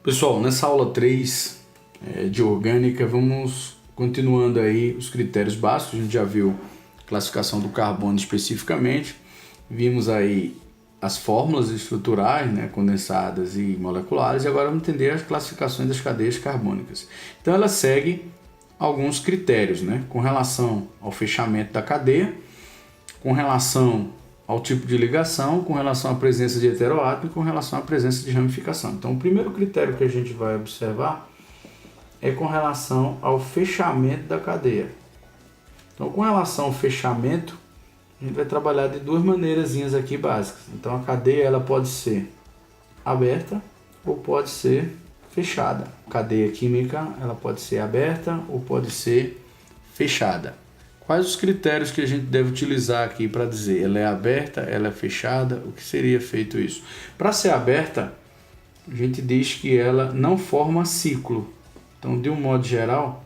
Pessoal, nessa aula 3 de orgânica, vamos continuando aí os critérios básicos. A gente já viu classificação do carbono especificamente, vimos aí as fórmulas estruturais, né, condensadas e moleculares, e agora vamos entender as classificações das cadeias carbônicas. Então ela segue alguns critérios, né, com relação ao fechamento da cadeia, com relação ao tipo de ligação, com relação à presença de heteroátomo e com relação à presença de ramificação. Então, o primeiro critério que a gente vai observar é com relação ao fechamento da cadeia. Então, com relação ao fechamento, a gente vai trabalhar de duas maneiras aqui básicas. Então, a cadeia ela pode ser aberta ou pode ser fechada. A cadeia química ela pode ser aberta ou pode ser fechada. Quais os critérios que a gente deve utilizar aqui para dizer ela é aberta, ela é fechada? O que seria feito isso? Para ser aberta, a gente diz que ela não forma ciclo. Então, de um modo geral,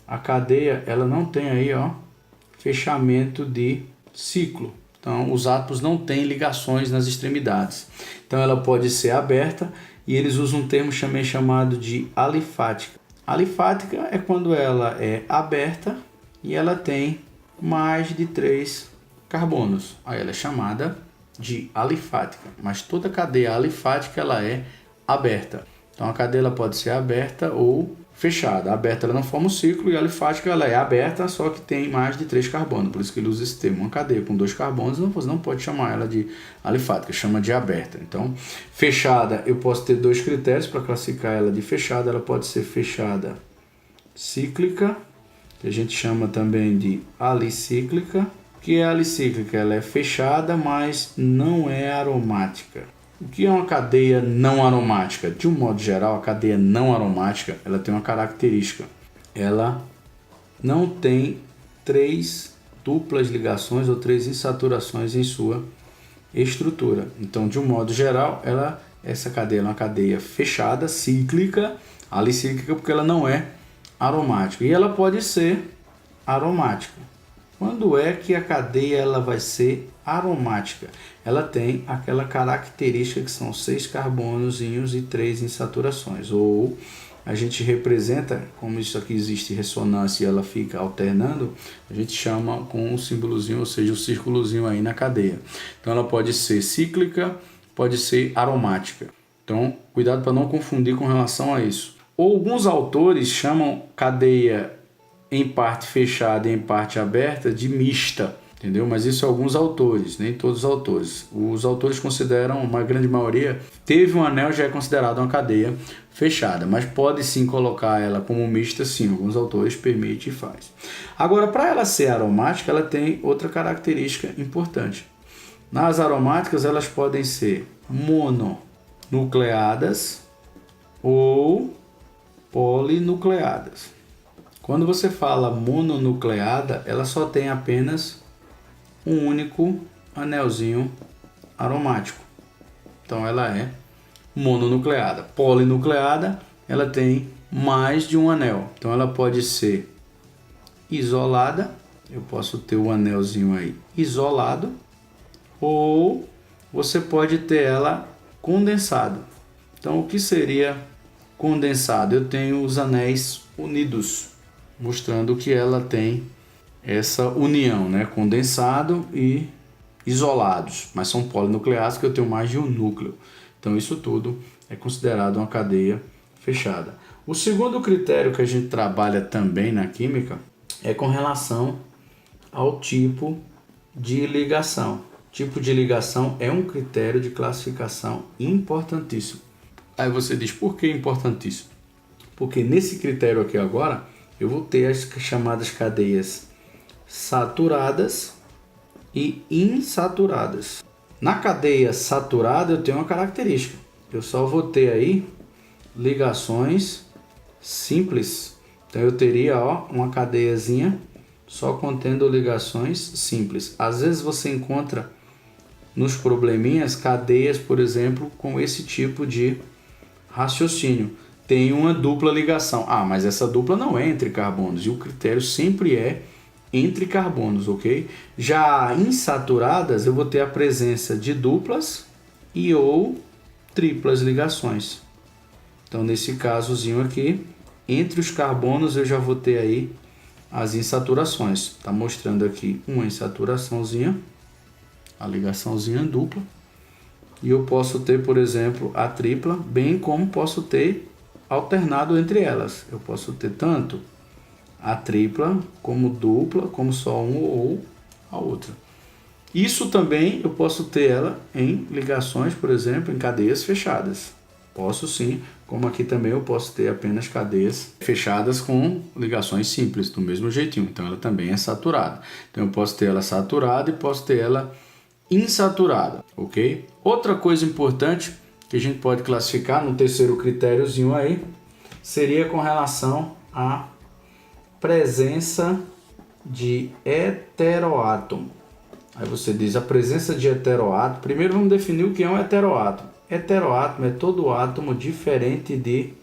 a cadeia ela não tem aí, fechamento de ciclo. Então, os átomos não têm ligações nas extremidades. Então, ela pode ser aberta e eles usam um termo também chamado de alifática. Alifática é quando ela é aberta e ela tem mais de 3 carbonos. Aí ela é chamada de alifática, mas toda cadeia alifática ela é aberta. Então a cadeia ela pode ser aberta ou fechada. A aberta ela não forma um ciclo e a alifática ela é aberta, só que tem mais de 3 carbonos. Por isso que ele usa esse termo. Uma cadeia com 2 carbonos, você não pode chamar ela de alifática, chama de aberta. Então, fechada, eu posso ter 2 critérios para classificar ela de fechada. Ela pode ser fechada cíclica, que a gente chama também de alicíclica. O que é alicíclica? Ela é fechada, mas não é aromática. O que é uma cadeia não aromática? De um modo geral, a cadeia não aromática ela tem uma característica. Ela não tem 3 duplas ligações ou 3 insaturações em sua estrutura. Então, de um modo geral, essa cadeia é uma cadeia fechada, cíclica, alicíclica, porque ela não é aromática. E ela pode ser aromática. Quando é que a cadeia ela vai ser aromática? Ela tem aquela característica que são 6 carbonozinhos e 3 insaturações. Ou a gente representa, como isso aqui existe ressonância e ela fica alternando, a gente chama com um símbolozinho, ou seja, um círculozinho aí na cadeia. Então ela pode ser cíclica, pode ser aromática. Então, cuidado para não confundir com relação a isso. Alguns autores chamam cadeia em parte fechada e em parte aberta de mista, entendeu? Mas isso alguns autores, nem todos os autores. Os autores consideram, uma grande maioria, teve um anel já é considerado uma cadeia fechada, mas pode sim colocar ela como mista, sim, alguns autores permitem e faz. Agora, para ela ser aromática, ela tem outra característica importante. Nas aromáticas, elas podem ser mononucleadas ou polinucleadas. Quando você fala mononucleada, ela só tem apenas um único anelzinho aromático. Então ela é mononucleada. Polinucleada, ela tem mais de um anel. Então ela pode ser isolada, eu posso ter o anelzinho aí isolado, ou você pode ter ela condensado. Então o que seria condensado? Eu tenho os anéis unidos, mostrando que ela tem essa união, né? Condensado e isolados, mas são polinucleados que eu tenho mais de um núcleo. Então isso tudo é considerado uma cadeia fechada. O segundo critério que a gente trabalha também na química é com relação ao tipo de ligação. Tipo de ligação é um critério de classificação importantíssimo. Aí você diz, por que importantíssimo? Porque nesse critério aqui agora, eu vou ter as chamadas cadeias saturadas e insaturadas. Na cadeia saturada eu tenho uma característica. Eu só vou ter aí ligações simples. Então eu teria uma cadeiazinha só contendo ligações simples. Às vezes você encontra nos probleminhas cadeias, por exemplo, com esse tipo de raciocínio. Tem uma dupla ligação. Mas essa dupla não é entre carbonos. E o critério sempre é entre carbonos, ok? Já insaturadas, eu vou ter a presença de duplas e ou triplas ligações. Então, nesse casozinho aqui, entre os carbonos eu já vou ter aí as insaturações. Está mostrando aqui uma insaturaçãozinha, a ligaçãozinha dupla. E eu posso ter, por exemplo, a tripla, bem como posso ter alternado entre elas. Eu posso ter tanto a tripla como dupla, como só uma ou a outra. Isso também eu posso ter ela em ligações, por exemplo, em cadeias fechadas. Posso sim, como aqui também eu posso ter apenas cadeias fechadas com ligações simples, do mesmo jeitinho. Então ela também é saturada. Então eu posso ter ela saturada e posso ter ela insaturada, ok? Outra coisa importante que a gente pode classificar no terceiro critériozinho aí seria com relação à presença de heteroátomo. Aí você diz a presença de heteroátomo. Primeiro vamos definir o que é um heteroátomo. Heteroátomo é todo átomo diferente de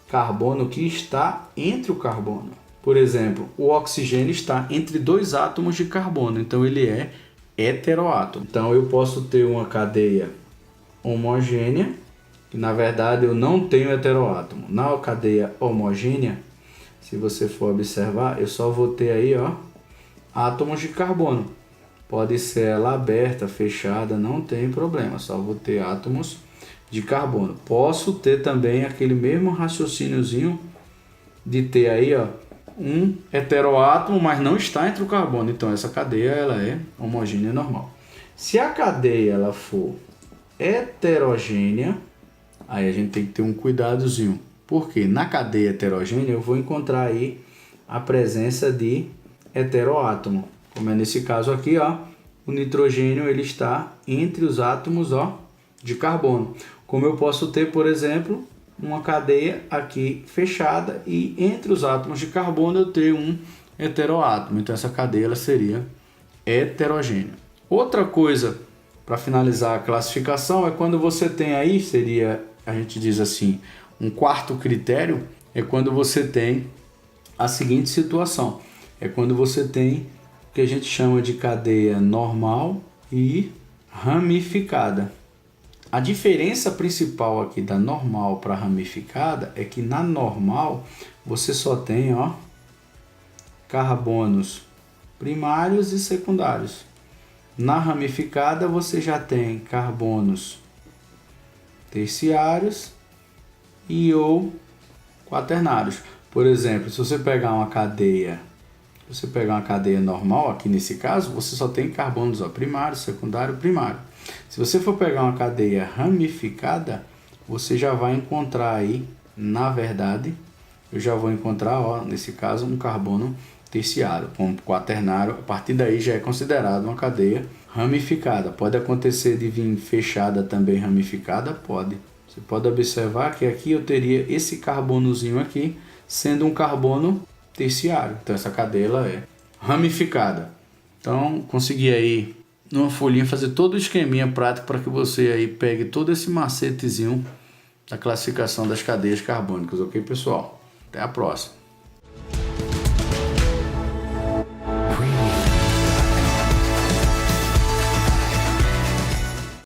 carbono que está entre o carbono. Por exemplo, o oxigênio está entre dois átomos de carbono, então ele é heteroátomo. Então eu posso ter uma cadeia homogênea, que na verdade eu não tenho heteroátomo. Na cadeia homogênea, se você for observar, eu só vou ter aí, ó, átomos de carbono. Pode ser ela aberta, fechada, não tem problema, só vou ter átomos de carbono. Posso ter também aquele mesmo raciocíniozinho de ter aí, ó, um heteroátomo, mas não está entre o carbono. Então essa cadeia ela é homogênea normal. Se a cadeia ela for heterogênea, aí a gente tem que ter um cuidadozinho. Porque na cadeia heterogênea eu vou encontrar aí a presença de heteroátomo. Como é nesse caso aqui, ó, o nitrogênio ele está entre os átomos, ó, de carbono. Como eu posso ter, por exemplo, uma cadeia aqui fechada e entre os átomos de carbono eu tenho um heteroátomo. Então essa cadeia ela seria heterogênea. Outra coisa para finalizar a classificação é quando você tem aí, seria, a gente diz assim, um quarto critério, é quando você tem a seguinte situação. É quando você tem o que a gente chama de cadeia normal e ramificada. A diferença principal aqui da normal para ramificada é que na normal você só tem, ó, carbonos primários e secundários. Na ramificada você já tem carbonos terciários e ou quaternários. Por exemplo, se você pegar uma cadeia normal, aqui nesse caso, você só tem carbonos, ó, primário, secundário, primário. Se você for pegar uma cadeia ramificada, você já vai encontrar aí, na verdade, eu já vou encontrar, ó, nesse caso, um carbono terciário, como quaternário. A partir daí já é considerado uma cadeia ramificada. Pode acontecer de vir fechada também ramificada? Pode. Você pode observar que aqui eu teria esse carbonozinho aqui sendo um carbono terciário. Então essa cadeia ela é ramificada. Então consegui aí numa folhinha fazer todo o esqueminha prático para que você aí pegue todo esse macetezinho da classificação das cadeias carbônicas, ok, pessoal? Até a próxima.